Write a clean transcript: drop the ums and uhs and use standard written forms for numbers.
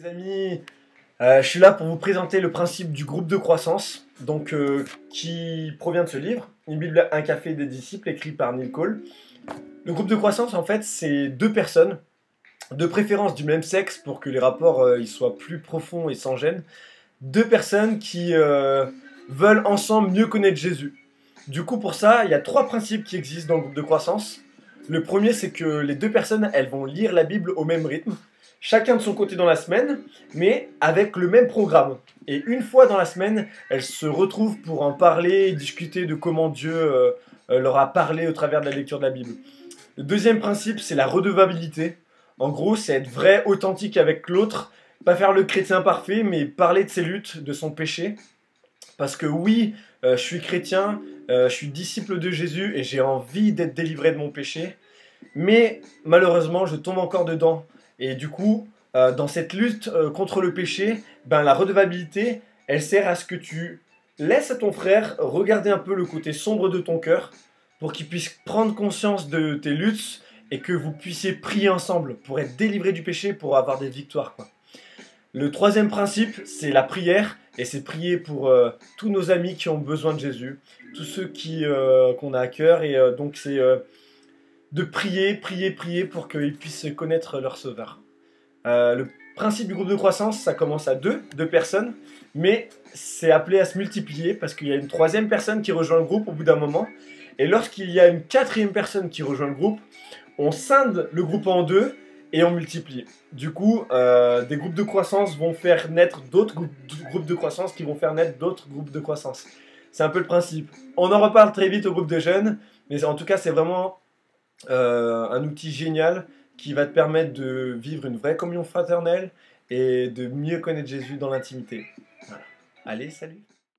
Les amis, je suis là pour vous présenter le principe du groupe de croissance, qui provient de ce livre, Une Bible, un café des disciples, écrit par Neil Cole. Le groupe de croissance, en fait, c'est deux personnes, de préférence du même sexe pour que les rapports ils soient plus profonds et sans gêne. Deux personnes qui veulent ensemble mieux connaître Jésus. Du coup, pour ça, il y a trois principes qui existent dans le groupe de croissance. Le premier, c'est que les deux personnes, elles vont lire la Bible au même rythme, chacun de son côté dans la semaine, mais avec le même programme. Et une fois dans la semaine, elles se retrouvent pour en parler et discuter de comment Dieu leur a parlé au travers de la lecture de la Bible. Le deuxième principe, c'est la redevabilité. En gros, c'est être vrai, authentique avec l'autre, pas faire le chrétien parfait, mais parler de ses luttes, de son péché. Parce que oui, je suis chrétien, je suis disciple de Jésus et j'ai envie d'être délivré de mon péché. Mais malheureusement, je tombe encore dedans. Et du coup, dans cette lutte contre le péché, la redevabilité, elle sert à ce que tu laisses à ton frère regarder un peu le côté sombre de ton cœur pour qu'il puisse prendre conscience de tes luttes et que vous puissiez prier ensemble pour être délivré du péché, pour avoir des victoires, quoi. Le troisième principe, c'est la prière, et c'est prier pour tous nos amis qui ont besoin de Jésus, tous ceux qu'on a à cœur, et donc c'est de prier, prier, prier pour qu'ils puissent connaître leur Sauveur. Le principe du groupe de croissance, ça commence à deux personnes, mais c'est appelé à se multiplier parce qu'il y a une troisième personne qui rejoint le groupe au bout d'un moment, et lorsqu'il y a une quatrième personne qui rejoint le groupe, on scinde le groupe en deux et on multiplie. Du coup, des groupes de croissance vont faire naître d'autres groupes de croissance qui vont faire naître d'autres groupes de croissance. C'est un peu le principe. On en reparle très vite au groupe de jeunes, mais en tout cas, c'est vraiment un outil génial qui va te permettre de vivre une vraie communion fraternelle et de mieux connaître Jésus dans l'intimité. Voilà. Allez, salut!